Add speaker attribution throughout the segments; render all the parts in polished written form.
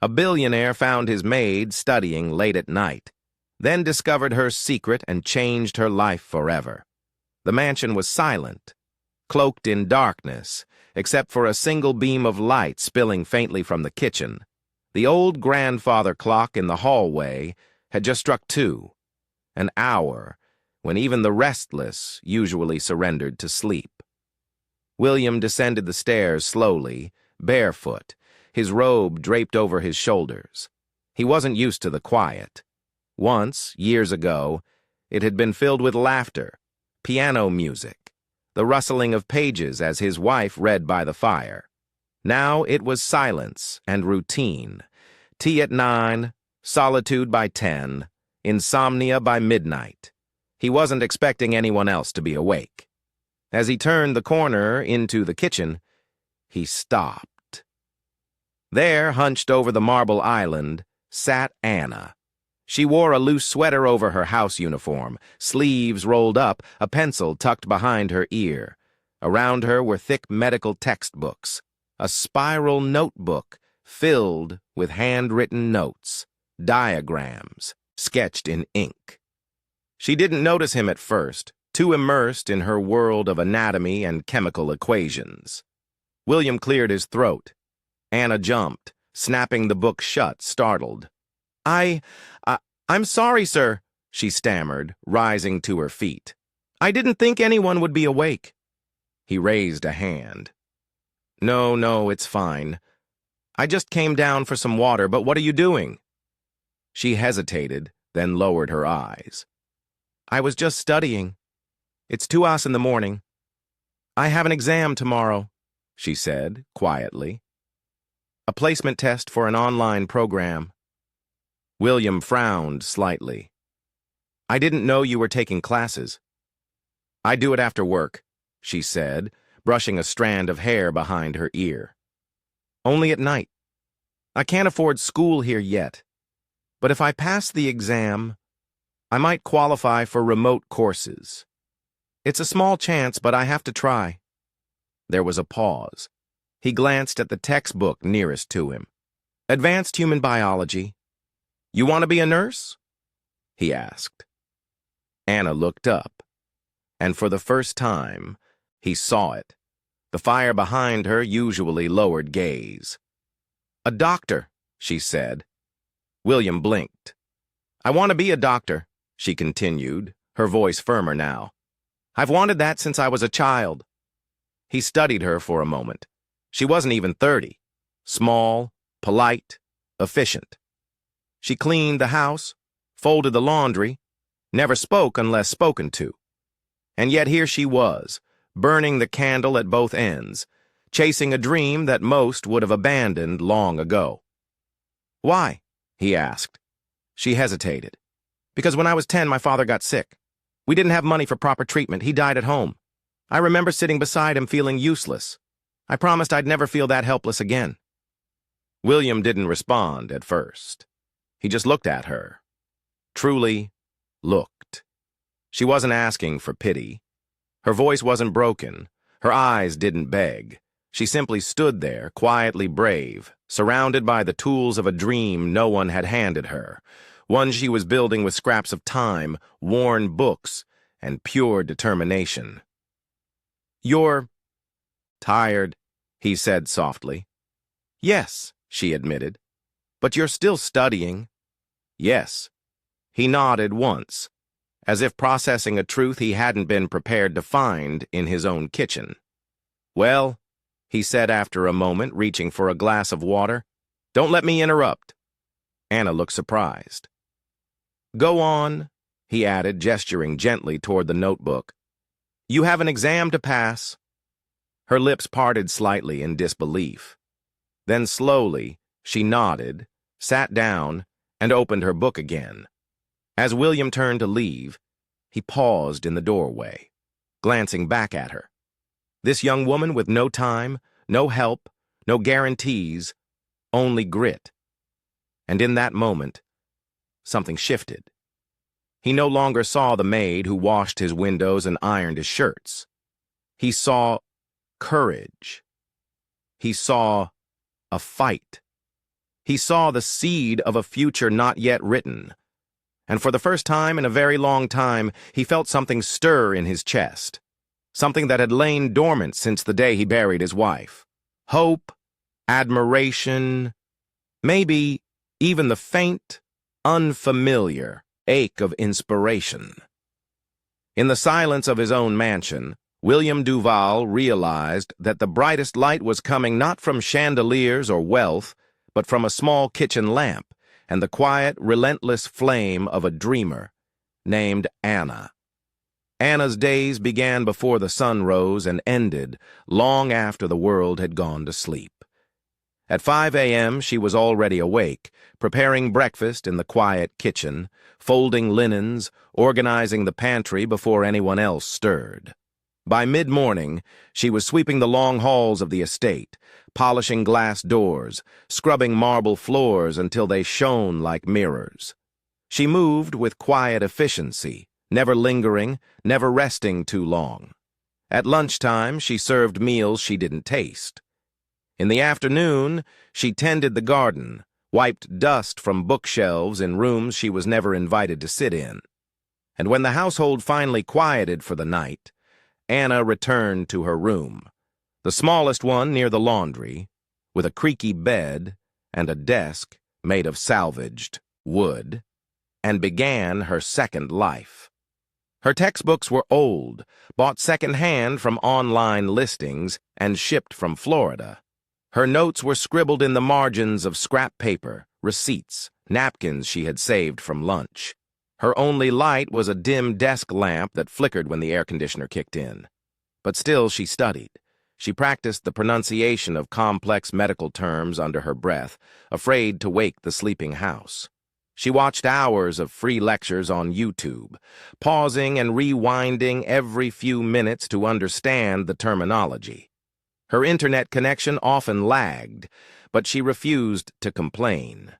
Speaker 1: A billionaire found his maid studying late at night, then discovered her secret and changed her life forever. The mansion was silent, cloaked in darkness, except for a single beam of light spilling faintly from the kitchen. The old grandfather clock in the hallway had just struck 2, an hour when even the restless usually surrendered to sleep. William descended the stairs slowly, barefoot, his robe draped over his shoulders. He wasn't used to the quiet. Once, years ago, it had been filled with laughter, piano music, the rustling of pages as his wife read by the fire. Now it was silence and routine. Tea at 9, solitude by 10, insomnia by midnight. He wasn't expecting anyone else to be awake. As he turned the corner into the kitchen, he stopped. There, hunched over the marble island, sat Anna. She wore a loose sweater over her house uniform, sleeves rolled up, a pencil tucked behind her ear. Around her were thick medical textbooks, a spiral notebook filled with handwritten notes, diagrams, sketched in ink. She didn't notice him at first, too immersed in her world of anatomy and chemical equations. William cleared his throat. Anna jumped, snapping the book shut, startled. I'm sorry, sir, she stammered, rising to her feet. I didn't think anyone would be awake. He raised a hand. No, it's fine. I just came down for some water, but what are you doing? She hesitated, then lowered her eyes. I was just studying. It's 2 hours in the morning. I have an exam tomorrow, she said, quietly. A placement test for an online program. William frowned slightly. I didn't know you were taking classes. I do it after work, she said, brushing a strand of hair behind her ear. Only at night. I can't afford school here yet. But if I pass the exam, I might qualify for remote courses. It's a small chance, but I have to try. There was a pause. He glanced at the textbook nearest to him. Advanced Human Biology. You want to be a nurse? He asked. Anna looked up, and for the first time, he saw it. The fire behind her usually lowered gaze. A doctor, she said. William blinked. I want to be a doctor, she continued, her voice firmer now. I've wanted that since I was a child. He studied her for a moment. She wasn't even 30. Small, polite, efficient. She cleaned the house, folded the laundry, never spoke unless spoken to. And yet here she was, burning the candle at both ends, chasing a dream that most would have abandoned long ago. Why? He asked. She hesitated. Because when I was 10, my father got sick. We didn't have money for proper treatment. He died at home. I remember sitting beside him feeling useless. I promised I'd never feel that helpless again. William didn't respond at first. He just looked at her. Truly looked. She wasn't asking for pity. Her voice wasn't broken. Her eyes didn't beg. She simply stood there, quietly brave, surrounded by the tools of a dream no one had handed her, one she was building with scraps of time, worn books, and pure determination. You're tired, he said softly. Yes, she admitted. But you're still studying. Yes. He nodded once, as if processing a truth he hadn't been prepared to find in his own kitchen. Well, he said after a moment, reaching for a glass of water, don't let me interrupt. Anna looked surprised. Go on, he added, gesturing gently toward the notebook. You have an exam to pass. Her lips parted slightly in disbelief. Then slowly, she nodded, sat down, and opened her book again. As William turned to leave, he paused in the doorway, glancing back at her. This young woman with no time, no help, no guarantees, only grit. And in that moment, something shifted. He no longer saw the maid who washed his windows and ironed his shirts. He saw courage. He saw a fight. He saw the seed of a future not yet written. And for the first time in a very long time, he felt something stir in his chest. Something that had lain dormant since the day he buried his wife. Hope, admiration, maybe even the faint, unfamiliar ache of inspiration. In the silence of his own mansion, William Duval realized that the brightest light was coming not from chandeliers or wealth, but from a small kitchen lamp and the quiet, relentless flame of a dreamer named Anna. Anna's days began before the sun rose and ended long after the world had gone to sleep. At 5 a.m., she was already awake, preparing breakfast in the quiet kitchen, folding linens, organizing the pantry before anyone else stirred. By mid-morning, she was sweeping the long halls of the estate, polishing glass doors, scrubbing marble floors until they shone like mirrors. She moved with quiet efficiency, never lingering, never resting too long. At lunchtime, she served meals she didn't taste. In the afternoon, she tended the garden, wiped dust from bookshelves in rooms she was never invited to sit in. And when the household finally quieted for the night, Anna returned to her room, the smallest one near the laundry, with a creaky bed and a desk made of salvaged wood, and began her second life. Her textbooks were old, bought second-hand from online listings and shipped from Florida. Her notes were scribbled in the margins of scrap paper, receipts, napkins she had saved from lunch. Her only light was a dim desk lamp that flickered when the air conditioner kicked in. But still she studied. She practiced the pronunciation of complex medical terms under her breath, afraid to wake the sleeping house. She watched hours of free lectures on YouTube, pausing and rewinding every few minutes to understand the terminology. Her internet connection often lagged, but she refused to complain.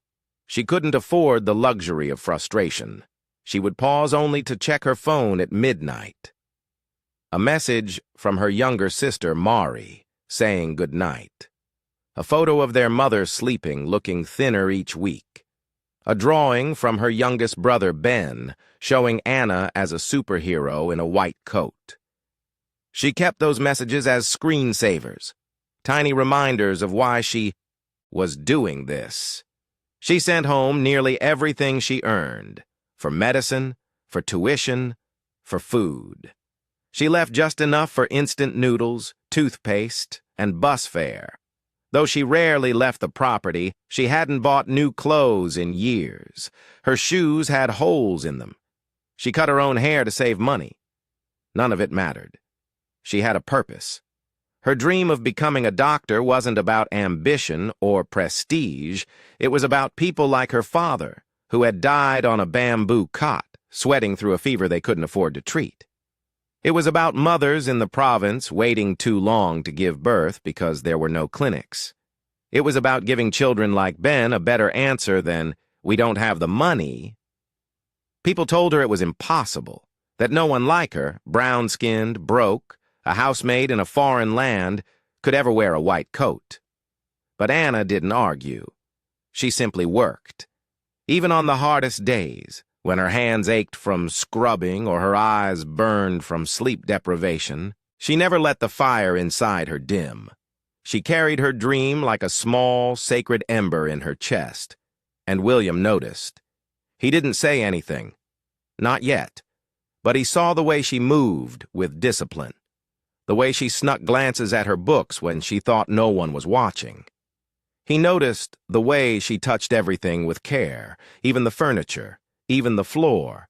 Speaker 1: She couldn't afford the luxury of frustration. She would pause only to check her phone at midnight. A message from her younger sister, Mari, saying good night. A photo of their mother sleeping, looking thinner each week. A drawing from her youngest brother, Ben, showing Anna as a superhero in a white coat. She kept those messages as screensavers, tiny reminders of why she was doing this. She sent home nearly everything she earned, for medicine, for tuition, for food. She left just enough for instant noodles, toothpaste, and bus fare. Though she rarely left the property, she hadn't bought new clothes in years. Her shoes had holes in them. She cut her own hair to save money. None of it mattered. She had a purpose. Her dream of becoming a doctor wasn't about ambition or prestige. It was about people like her father, who had died on a bamboo cot, sweating through a fever they couldn't afford to treat. It was about mothers in the province waiting too long to give birth because there were no clinics. It was about giving children like Ben a better answer than, "We don't have the money." People told her it was impossible, that no one like her, brown-skinned, broke, a housemaid in a foreign land, could ever wear a white coat. But Anna didn't argue. She simply worked. Even on the hardest days, when her hands ached from scrubbing or her eyes burned from sleep deprivation, she never let the fire inside her dim. She carried her dream like a small, sacred ember in her chest, and William noticed. He didn't say anything. Not yet. But he saw the way she moved with discipline. The way she snuck glances at her books when she thought no one was watching. He noticed the way she touched everything with care, even the furniture, even the floor,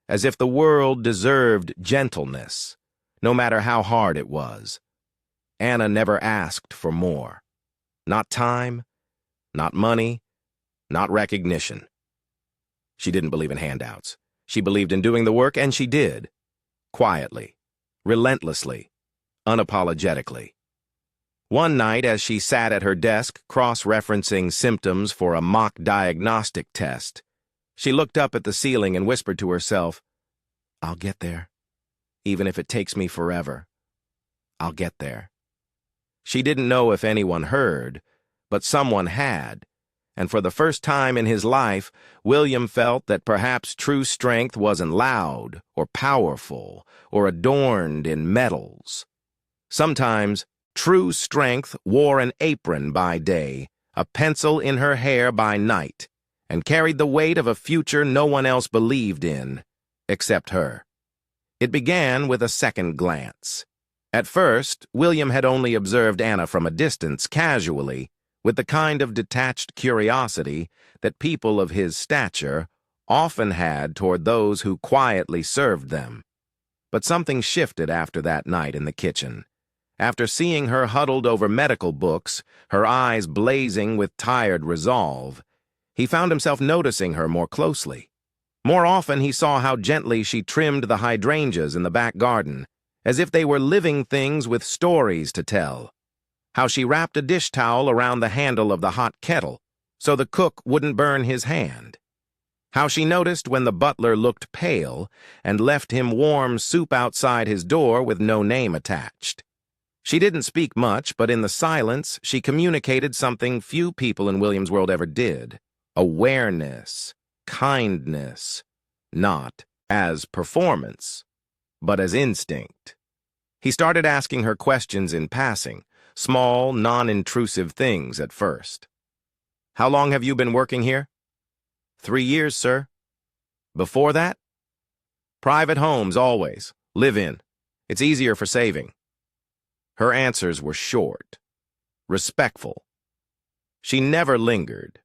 Speaker 1: as if the world deserved gentleness, no matter how hard it was. Anna never asked for more. Not time, not money, not recognition. She didn't believe in handouts. She believed in doing the work, and she did. Quietly, relentlessly, unapologetically. One night, as she sat at her desk cross-referencing symptoms for a mock diagnostic test, she looked up at the ceiling and whispered to herself, "I'll get there. Even if it takes me forever, I'll get there." She didn't know if anyone heard, but someone had, and for the first time in his life, William felt that perhaps true strength wasn't loud or powerful or adorned in medals. Sometimes true strength wore an apron by day, a pencil in her hair by night, and carried the weight of a future no one else believed in, except her. It began with a second glance. At first, William had only observed Anna from a distance, casually, with the kind of detached curiosity that people of his stature often had toward those who quietly served them. But something shifted after that night in the kitchen. After seeing her huddled over medical books, her eyes blazing with tired resolve, he found himself noticing her more closely. More often he saw how gently she trimmed the hydrangeas in the back garden, as if they were living things with stories to tell. How she wrapped a dish towel around the handle of the hot kettle so the cook wouldn't burn his hand. How she noticed when the butler looked pale and left him warm soup outside his door with no name attached. She didn't speak much, but in the silence she communicated something few people in William's world ever did: awareness, kindness, not as performance, but as instinct. He started asking her questions in passing, small, non-intrusive things at first. How long have you been working here? 3 years, sir. Before that? Private homes, always. Live in. It's easier for saving. Her answers were short, respectful. She never lingered,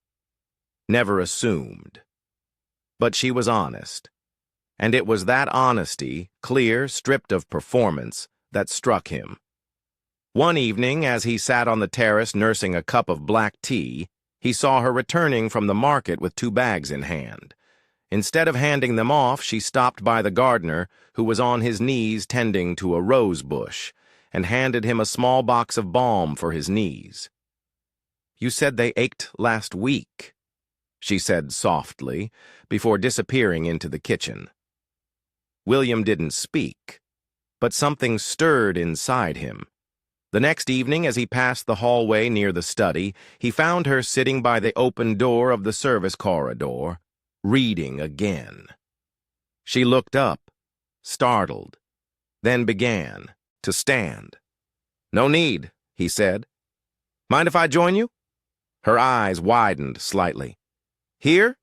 Speaker 1: never assumed. But she was honest. And it was that honesty, clear, stripped of performance, that struck him. One evening, as he sat on the terrace nursing a cup of black tea, he saw her returning from the market with 2 bags in hand. Instead of handing them off, she stopped by the gardener, who was on his knees tending to a rose bush, and handed him a small box of balm for his knees. "You said they ached last week," she said softly, before disappearing into the kitchen. William didn't speak, but something stirred inside him. The next evening, as he passed the hallway near the study, he found her sitting by the open door of the service corridor, reading again. She looked up, startled, then began to stand. "No need," he said. "Mind if I join you?" Her eyes widened slightly. "Here?"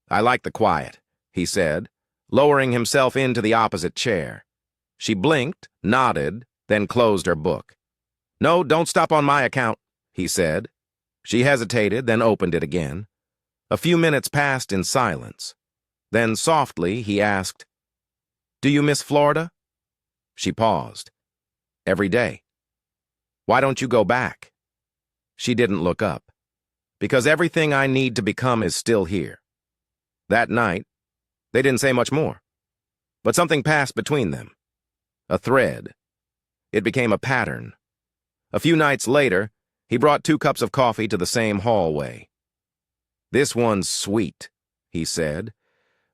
Speaker 1: "I like the quiet," he said, lowering himself into the opposite chair. She blinked, nodded, then closed her book. "No, don't stop on my account," he said. She hesitated, then opened it again. A few minutes passed in silence. Then softly he asked, "Do you miss Florida?" She paused. "Every day." "Why don't you go back?" She didn't look up. "Because everything I need to become is still here." That night, they didn't say much more. But something passed between them. A thread. It became a pattern. A few nights later, he brought 2 cups of coffee to the same hallway. "This one's sweet," he said.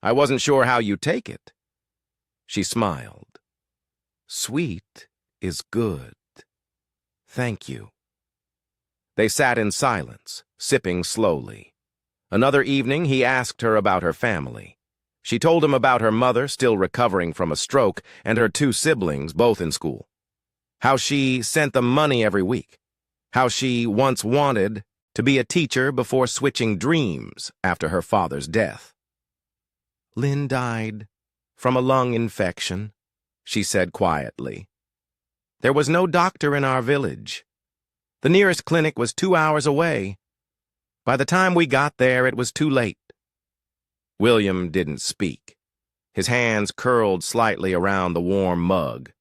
Speaker 1: "I wasn't sure how you take it." She smiled. "Sweet is good. Thank you." They sat in silence, sipping slowly. Another evening, he asked her about her family. She told him about her mother, still recovering from a stroke, and her 2 siblings, both in school. How she sent them money every week. How she once wanted to be a teacher before switching dreams after her father's death. "Lynn died from a lung infection," she said quietly. "There was no doctor in our village. The nearest clinic was 2 hours away. By the time we got there, it was too late." William didn't speak. His hands curled slightly around the warm mug.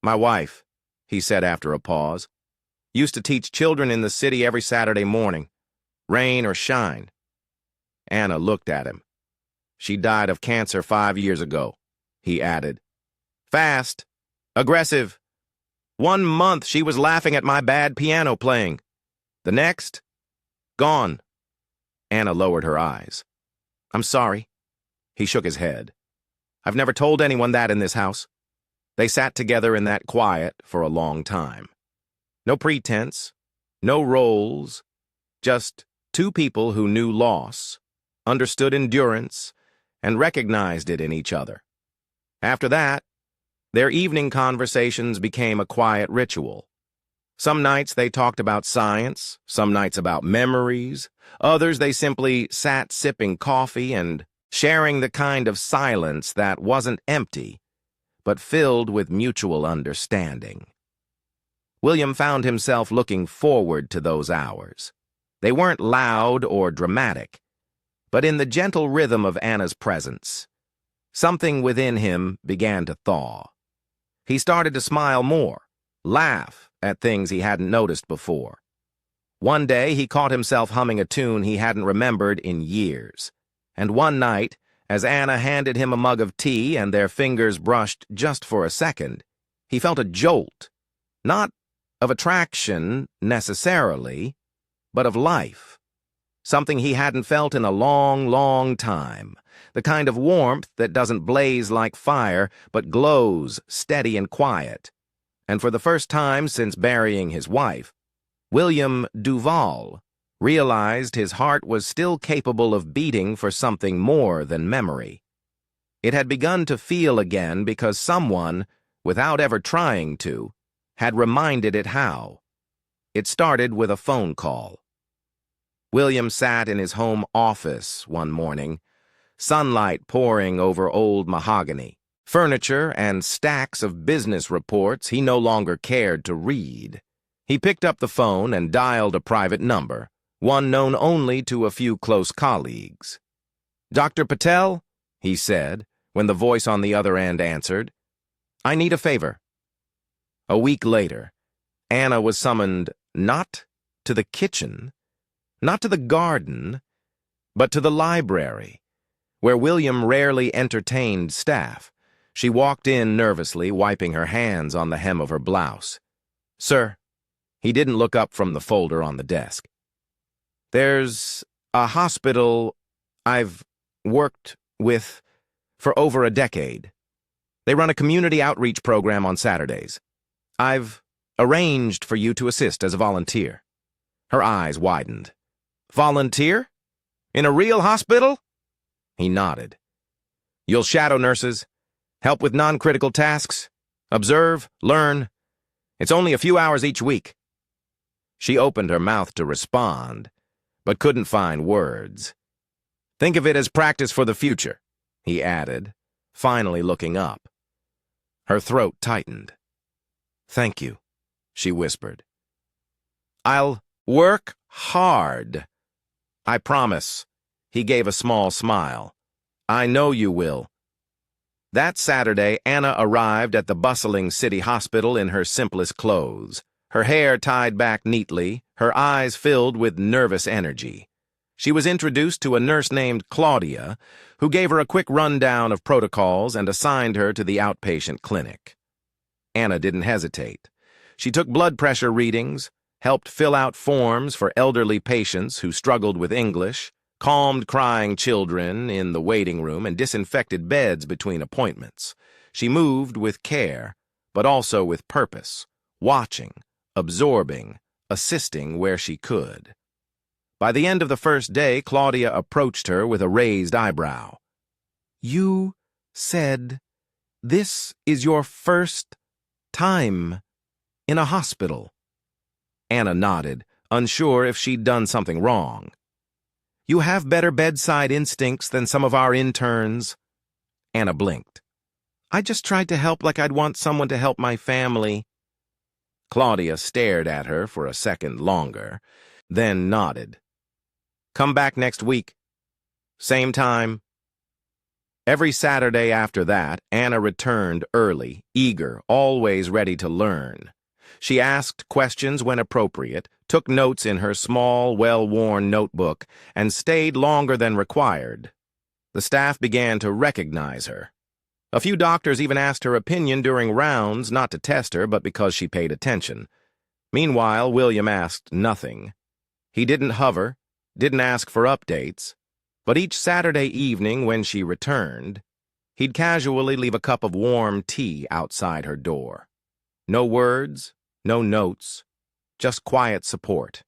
Speaker 1: "My wife," he said after a pause, "used to teach children in the city every Saturday morning, rain or shine." Anna looked at him. "She died of cancer 5 years ago," he added. "Fast. Aggressive. 1 month she was laughing at my bad piano playing. The next, gone." Anna lowered her eyes. "I'm sorry." He shook his head. "I've never told anyone that in this house." They sat together in that quiet for a long time. No pretense, no roles, just Two people who knew loss, understood endurance, and recognized it in each other. After that, their evening conversations became a quiet ritual. Some nights they talked about science, some nights about memories, others they simply sat sipping coffee and sharing the kind of silence that wasn't empty, but filled with mutual understanding. William found himself looking forward to those hours. They weren't loud or dramatic, but in the gentle rhythm of Anna's presence, something within him began to thaw. He started to smile more, laugh at things he hadn't noticed before. One day he caught himself humming a tune he hadn't remembered in years. And one night, as Anna handed him a mug of tea and their fingers brushed just for a second, he felt a jolt, not of attraction necessarily, but of life. Something he hadn't felt in a long, long time. The kind of warmth that doesn't blaze like fire, but glows steady and quiet. And for the first time since burying his wife, William Duval realized his heart was still capable of beating for something more than memory. It had begun to feel again because someone, without ever trying to, had reminded it how. It started with a phone call. William sat in his home office one morning, sunlight pouring over old mahogany, furniture and stacks of business reports he no longer cared to read. He picked up the phone and dialed a private number, one known only to a few close colleagues. "Dr. Patel," he said, when the voice on the other end answered, "I need a favor." A week later, Anna was summoned not to the kitchen, not to the garden, but to the library, where William rarely entertained staff. She walked in nervously, wiping her hands on the hem of her blouse. "Sir," he didn't look up from the folder on the desk. "There's a hospital I've worked with for over a decade. They run a community outreach program on Saturdays. I've arranged for you to assist as a volunteer." Her eyes widened. "Volunteer? In a real hospital?" He nodded. "You'll shadow nurses, help with non-critical tasks, observe, learn. It's only a few hours each week." She opened her mouth to respond, but couldn't find words. "Think of it as practice for the future," he added, finally looking up. Her throat tightened. "Thank you," she whispered. "I'll work hard. I promise." He gave a small smile. "I know you will." That Saturday, Anna arrived at the bustling city hospital in her simplest clothes, her hair tied back neatly, her eyes filled with nervous energy. She was introduced to a nurse named Claudia, who gave her a quick rundown of protocols and assigned her to the outpatient clinic. Anna didn't hesitate. She took blood pressure readings, helped fill out forms for elderly patients who struggled with English, calmed crying children in the waiting room, and disinfected beds between appointments. She moved with care, but also with purpose, watching, absorbing, assisting where she could. By the end of the first day, Claudia approached her with a raised eyebrow. "You said this is your first time in a hospital." Anna nodded, unsure if she'd done something wrong. "You have better bedside instincts than some of our interns." Anna blinked. "I just tried to help like I'd want someone to help my family." Claudia stared at her for a second longer, then nodded. "Come back next week. Same time." Every Saturday after that, Anna returned early, eager, always ready to learn. She asked questions when appropriate, took notes in her small, well-worn notebook, and stayed longer than required. The staff began to recognize her. A few doctors even asked her opinion during rounds, not to test her, but because she paid attention. Meanwhile, William asked nothing. He didn't hover, didn't ask for updates, but each Saturday evening when she returned, he'd casually leave a cup of warm tea outside her door. No words, no notes, just quiet support.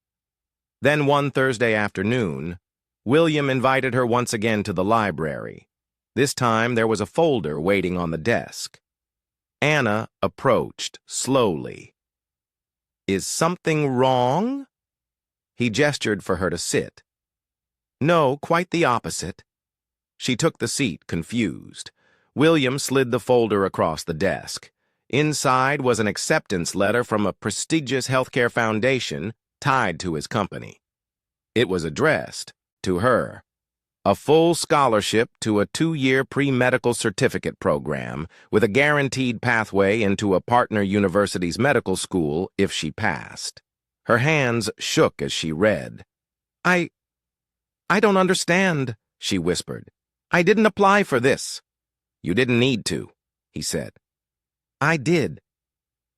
Speaker 1: Then one Thursday afternoon, William invited her once again to the library. This time there was a folder waiting on the desk. Anna approached slowly. "Is something wrong?" He gestured for her to sit. "No, quite the opposite." She took the seat, confused. William slid the folder across the desk. Inside was an acceptance letter from a prestigious healthcare foundation tied to his company. It was addressed to her. A full scholarship to a 2-year pre-medical certificate program with a guaranteed pathway into a partner university's medical school if she passed. Her hands shook as she read. I don't understand," she whispered. "I didn't apply for this." "You didn't need to," he said. "I did."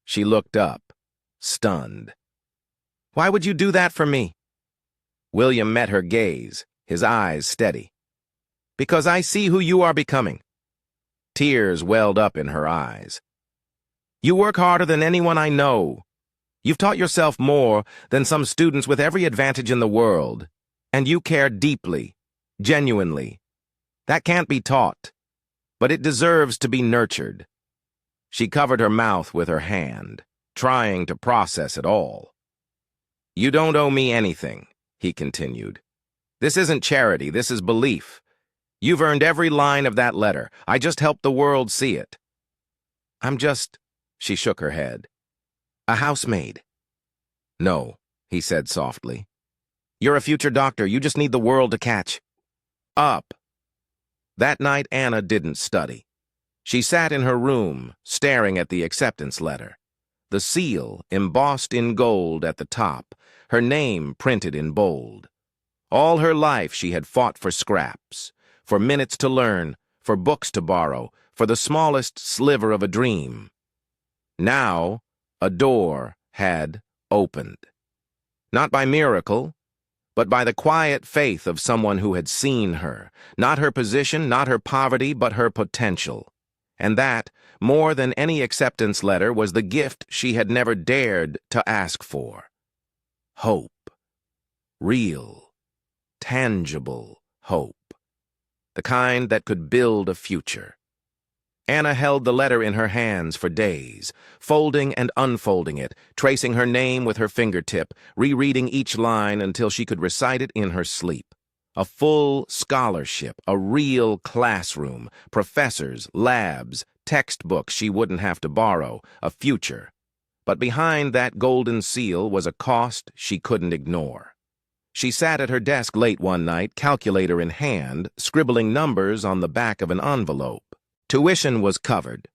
Speaker 1: She looked up, stunned. "Why would you do that for me?" William met her gaze, his eyes steady. "Because I see who you are becoming." Tears welled up in her eyes. "You work harder than anyone I know. You've taught yourself more than some students with every advantage in the world. And you care deeply, genuinely. That can't be taught, but it deserves to be nurtured." She covered her mouth with her hand, trying to process it all. "You don't owe me anything," he continued. "This isn't charity, this is belief. You've earned every line of that letter. I just helped the world see it." "I'm just," she shook her head, "a housemaid." "No," he said softly. "You're a future doctor. You just need the world to catch up." That night, Anna didn't study. She sat in her room, staring at the acceptance letter. The seal embossed in gold at the top, her name printed in bold. All her life she had fought for scraps, for minutes to learn, for books to borrow, for the smallest sliver of a dream. Now, a door had opened. Not by miracle, but by the quiet faith of someone who had seen her, not her position, not her poverty, but her potential. And that, more than any acceptance letter, was the gift she had never dared to ask for. Hope. Real, tangible hope. The kind that could build a future. Anna held the letter in her hands for days, folding and unfolding it, tracing her name with her fingertip, rereading each line until she could recite it in her sleep. A full scholarship, a real classroom, professors, labs, textbooks she wouldn't have to borrow, a future. But behind that golden seal was a cost she couldn't ignore. She sat at her desk late one night, calculator in hand, scribbling numbers on the back of an envelope. Tuition was covered,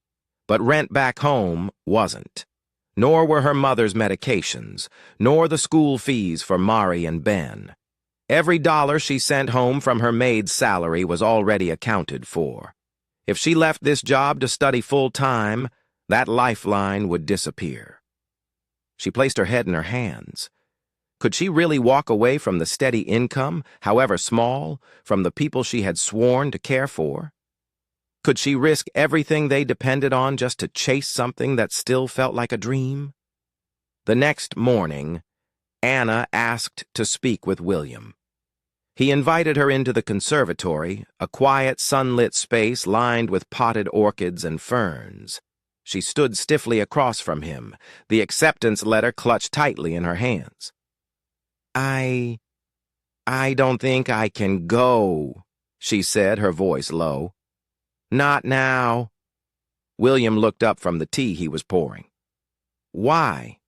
Speaker 1: but rent back home wasn't. Nor were her mother's medications, nor the school fees for Mari and Ben. Every dollar she sent home from her maid's salary was already accounted for. If she left this job to study full-time, that lifeline would disappear. She placed her head in her hands. Could she really walk away from the steady income, however small, from the people she had sworn to care for? Could she risk everything they depended on just to chase something that still felt like a dream? The next morning, Anna asked to speak with William. He invited her into the conservatory, a quiet, sunlit space lined with potted orchids and ferns. She stood stiffly across from him, the acceptance letter clutched tightly in her hands. I don't think I can go," she said, her voice low. "Not now." William looked up from the tea he was pouring. "Why?"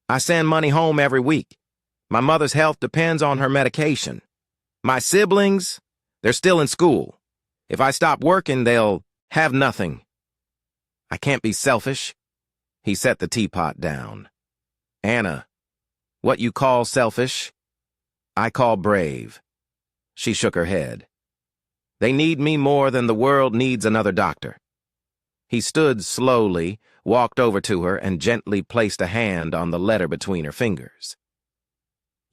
Speaker 1: "I send money home every week. My mother's health depends on her medication. My siblings, they're still in school. If I stop working, they'll have nothing. I can't be selfish." He set the teapot down. "Anna, what you call selfish, I call brave." She shook her head. "They need me more than the world needs another doctor." He stood slowly, walked over to her, and gently placed a hand on the letter between her fingers.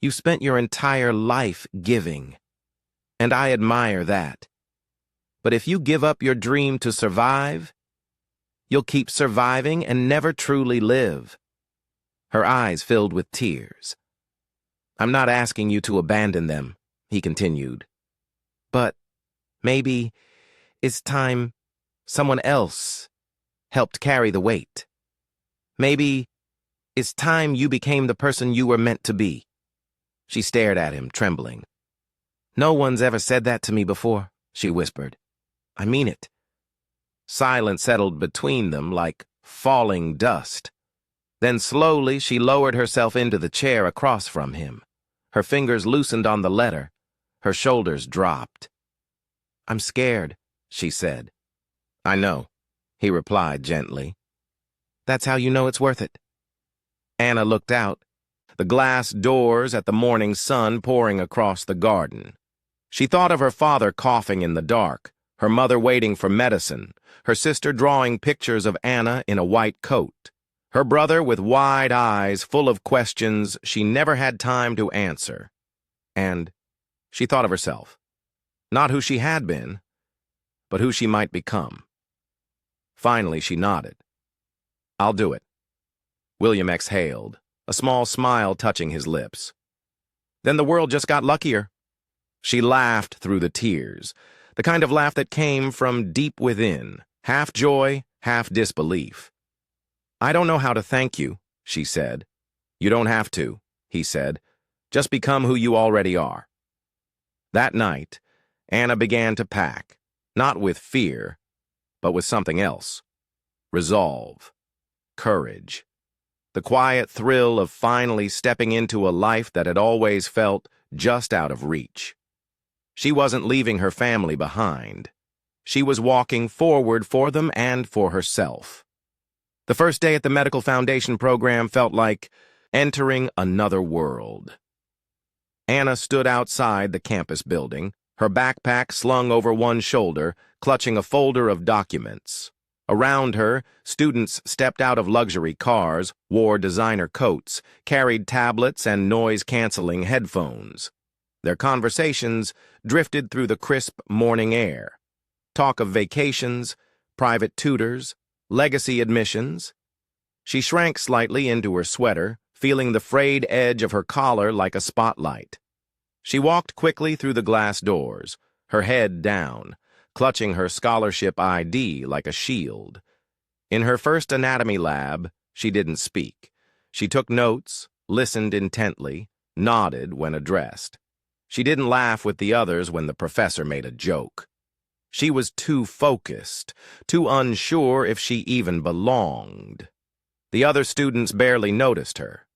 Speaker 1: "You spent your entire life giving, and I admire that. But if you give up your dream to survive, you'll keep surviving and never truly live." Her eyes filled with tears. I'm not asking you to abandon them, he continued. But maybe it's time someone else helped carry the weight. Maybe it's time you became the person you were meant to be. She stared at him, trembling. No one's ever said that to me before, she whispered. I mean it. Silence settled between them like falling dust. Then slowly she lowered herself into the chair across from him. Her fingers loosened on the letter. Her shoulders dropped. I'm scared, she said. I know, he replied gently. That's how you know it's worth it. Anna looked out, the glass doors at the morning sun pouring across the garden. She thought of her father coughing in the dark, her mother waiting for medicine, her sister drawing pictures of Anna in a white coat, her brother with wide eyes full of questions she never had time to answer. And she thought of herself, not who she had been, but who she might become. Finally, she nodded. I'll do it. William exhaled, a small smile touching his lips. Then the world just got luckier. She laughed through the tears, the kind of laugh that came from deep within, half joy, half disbelief. I don't know how to thank you, she said. You don't have to, he said. Just become who you already are. That night, Anna began to pack, not with fear, but with something else. Resolve. Courage. The quiet thrill of finally stepping into a life that had always felt just out of reach. She wasn't leaving her family behind. She was walking forward for them and for herself. The first day at the Medical Foundation program felt like entering another world. Anna stood outside the campus building, her backpack slung over one shoulder, clutching a folder of documents. Around her, students stepped out of luxury cars, wore designer coats, carried tablets and noise-canceling headphones. Their conversations drifted through the crisp morning air. Talk of vacations, private tutors, legacy admissions. She shrank slightly into her sweater, feeling the frayed edge of her collar like a spotlight. She walked quickly through the glass doors, her head down, clutching her scholarship ID like a shield. In her first anatomy lab, she didn't speak. She took notes, listened intently, nodded when addressed. She didn't laugh with the others when the professor made a joke. She was too focused, too unsure if she even belonged. The other students barely noticed her.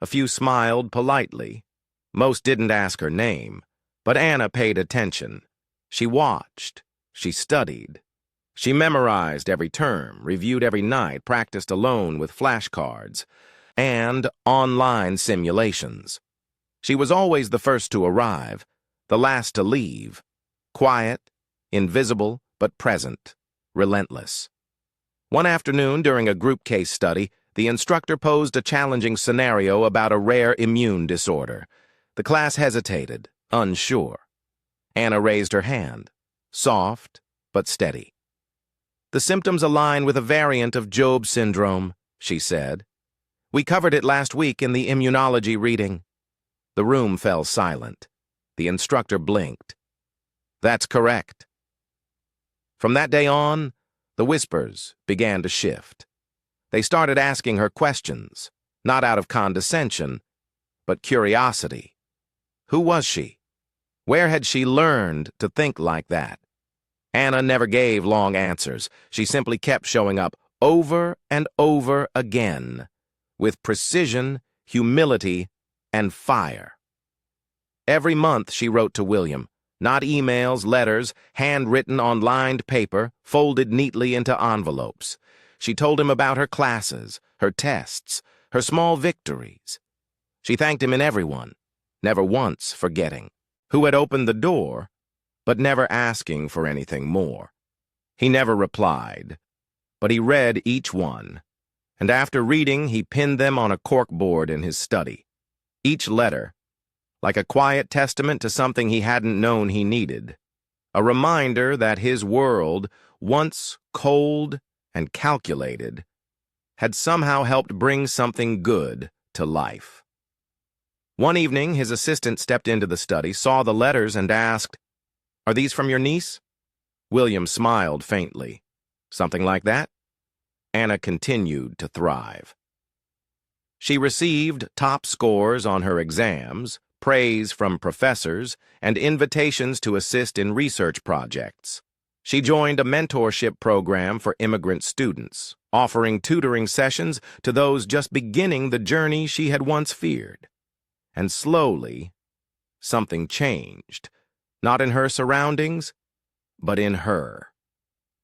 Speaker 1: A few smiled politely. Most didn't ask her name, but Anna paid attention. She watched. She studied. She memorized every term, reviewed every night, practiced alone with flashcards, and online simulations. She was always the first to arrive, the last to leave, quiet, invisible, but present, relentless. One afternoon, during a group case study, the instructor posed a challenging scenario about a rare immune disorder. The class hesitated, unsure. Anna raised her hand, soft but steady. The symptoms align with a variant of Job syndrome, she said. We covered it last week in the immunology reading. The room fell silent. The instructor blinked. That's correct. From that day on, the whispers began to shift. They started asking her questions, not out of condescension, but curiosity. Who was she? Where had she learned to think like that? Anna never gave long answers. She simply kept showing up over and over again, with precision, humility, and fire. Every month she wrote to William, not emails, letters, handwritten on lined paper, folded neatly into envelopes. She told him about her classes, her tests, her small victories. She thanked him in everyone, never once forgetting, who had opened the door, but never asking for anything more. He never replied, but he read each one, and after reading he pinned them on a corkboard in his study. Each letter, like a quiet testament to something he hadn't known he needed, a reminder that his world, once cold and calculated, had somehow helped bring something good to life. One evening, his assistant stepped into the study, saw the letters, and asked, "Are these from your niece?" William smiled faintly. "Something like that?" Anna continued to thrive. She received top scores on her exams, praise from professors, and invitations to assist in research projects. She joined a mentorship program for immigrant students, offering tutoring sessions to those just beginning the journey she had once feared. And slowly, something changed, not in her surroundings, but in her.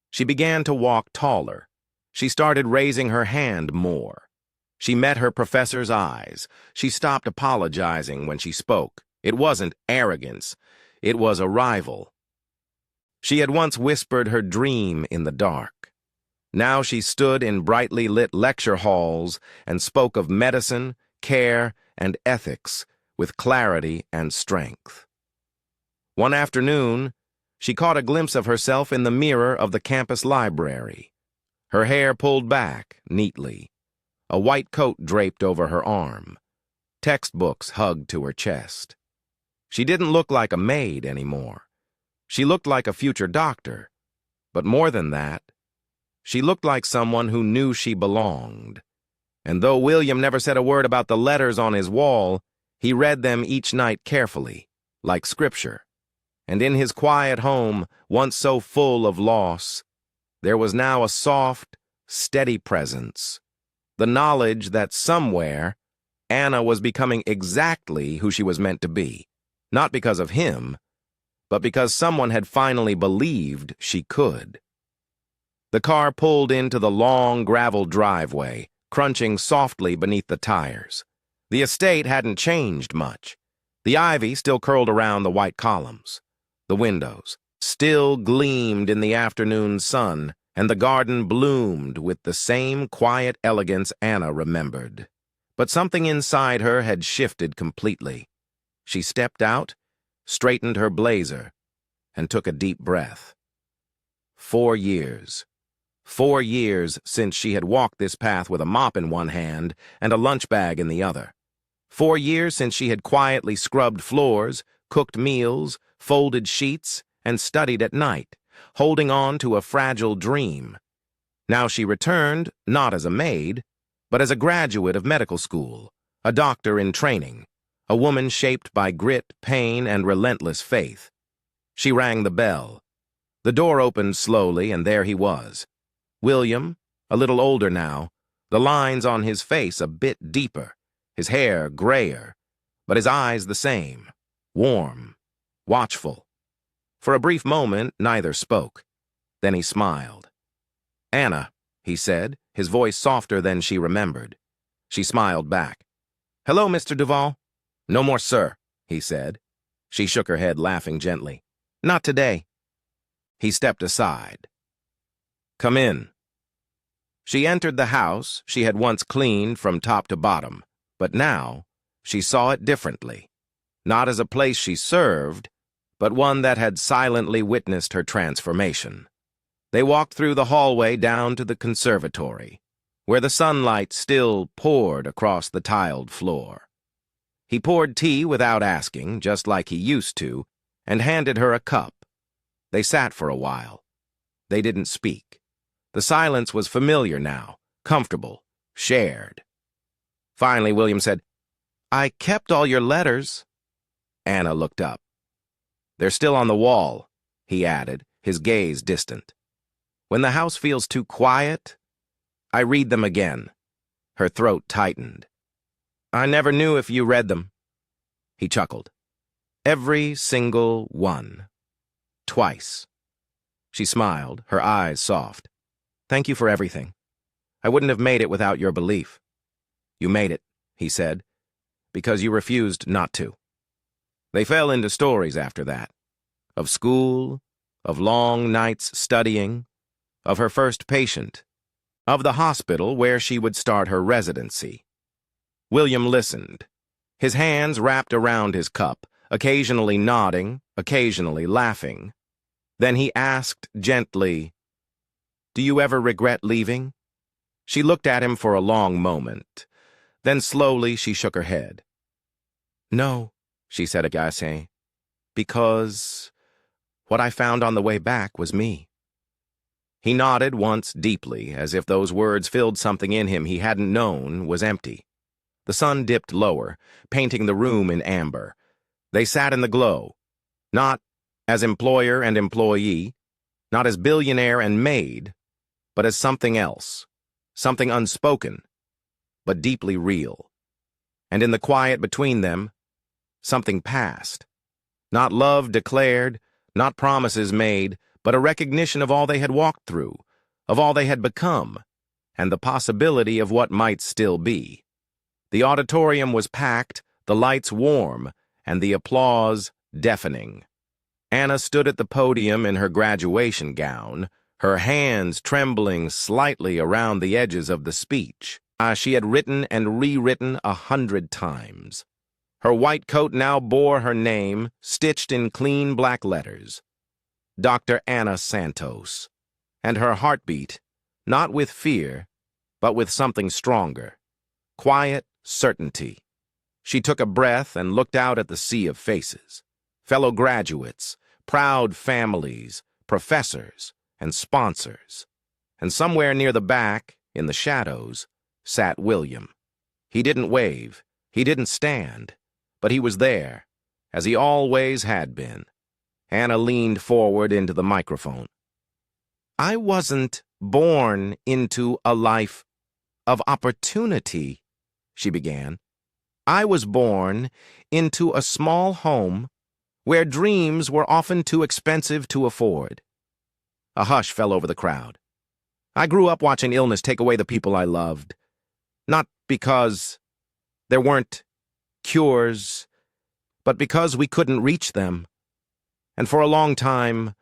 Speaker 1: She began to walk taller. She started raising her hand more. She met her professor's eyes. She stopped apologizing when she spoke. It wasn't arrogance. It was arrival. She had once whispered her dream in the dark. Now she stood in brightly lit lecture halls and spoke of medicine, care, and ethics with clarity and strength. One afternoon, she caught a glimpse of herself in the mirror of the campus library. Her hair pulled back neatly, a white coat draped over her arm, textbooks hugged to her chest. She didn't look like a maid anymore. She looked like a future doctor, but more than that, she looked like someone who knew she belonged. And though William never said a word about the letters on his wall, he read them each night carefully, like scripture. And in his quiet home, once so full of loss, there was now a soft, steady presence, the knowledge that somewhere Anna was becoming exactly who she was meant to be, not because of him, but because someone had finally believed she could. The car pulled into the long gravel driveway, crunching softly beneath the tires. The estate hadn't changed much. The ivy still curled around the white columns. The windows still gleamed in the afternoon sun, and the garden bloomed with the same quiet elegance Anna remembered. But something inside her had shifted completely. She stepped out, straightened her blazer, and took a deep breath. 4 years. 4 years since she had walked this path with a mop in one hand and a lunch bag in the other. 4 years since she had quietly scrubbed floors, cooked meals, folded sheets, and studied at night, holding on to a fragile dream. Now she returned, not as a maid, but as a graduate of medical school, a doctor in training, a woman shaped by grit, pain, and relentless faith. She rang the bell. The door opened slowly, and there he was. William, a little older now, the lines on his face a bit deeper, his hair grayer, but his eyes the same, warm, watchful. For a brief moment, neither spoke. Then he smiled. "Anna," he said, his voice softer than she remembered. She smiled back. "Hello, Mr. Duval." "No more, sir," he said. She shook her head, laughing gently. "Not today." He stepped aside. "Come in." She entered the house she had once cleaned from top to bottom, but now she saw it differently. Not as a place she served, but one that had silently witnessed her transformation. They walked through the hallway down to the conservatory, where the sunlight still poured across the tiled floor. He poured tea without asking, just like he used to, and handed her a cup. They sat for a while. They didn't speak. The silence was familiar now, comfortable, shared. Finally, William said, "I kept all your letters." Anna looked up. "They're still on the wall," he added, his gaze distant. "When the house feels too quiet, I read them again." Her throat tightened. "I never knew if you read them." He chuckled. "Every single one. Twice." She smiled, her eyes soft. "Thank you for everything. I wouldn't have made it without your belief." "You made it," he said, "because you refused not to." They fell into stories after that. Of school, of long nights studying, of her first patient, of the hospital where she would start her residency. William listened, his hands wrapped around his cup, occasionally nodding, occasionally laughing. Then he asked gently, "Do you ever regret leaving?" She looked at him for a long moment. Then slowly she shook her head. No, she said agape, because what I found on the way back was me. He nodded once deeply, as if those words filled something in him he hadn't known was empty. The sun dipped lower, painting the room in amber. They sat in the glow, not as employer and employee, not as billionaire and maid, but as something else, something unspoken, but deeply real. And in the quiet between them, something passed. Not love declared, not promises made, but a recognition of all they had walked through, of all they had become, and the possibility of what might still be. The auditorium was packed, the lights warm, and the applause deafening. Anna stood at the podium in her graduation gown, her hands trembling slightly around the edges of the speech. She had written and rewritten 100 times. Her white coat now bore her name, stitched in clean black letters. Dr. Anna Santos. And her heartbeat, not with fear, but with something stronger. Quiet certainty. She took a breath and looked out at the sea of faces. Fellow graduates, proud families, professors, and sponsors. And somewhere near the back, in the shadows, sat William. He didn't wave, he didn't stand, but he was there, as he always had been. Anna leaned forward into the microphone. I wasn't born into a life of opportunity, she began. I was born into a small home where dreams were often too expensive to afford. A hush fell over the crowd. I grew up watching illness take away the people I loved. Not because there weren't cures, but because we couldn't reach them. And for a long time,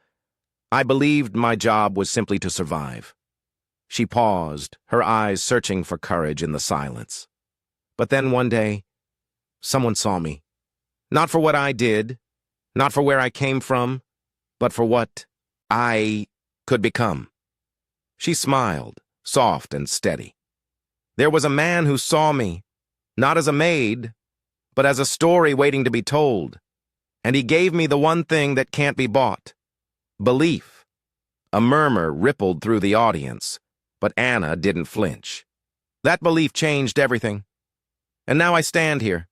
Speaker 1: I believed my job was simply to survive. She paused, her eyes searching for courage in the silence. But then one day, someone saw me. Not for what I did, not for where I came from, but for what I could become. She smiled, soft and steady. There was a man who saw me, not as a maid, but as a story waiting to be told. And he gave me the one thing that can't be bought. Belief. A murmur rippled through the audience, but Anna didn't flinch. That belief changed everything. And now I stand here.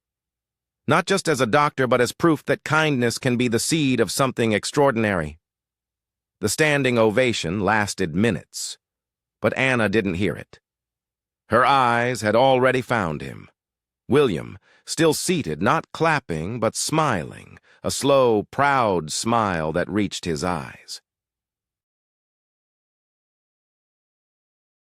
Speaker 1: Not just as a doctor, but as proof that kindness can be the seed of something extraordinary. The standing ovation lasted minutes, but Anna didn't hear it. Her eyes had already found him. William, still seated, not clapping, but smiling, a slow, proud smile that reached his eyes.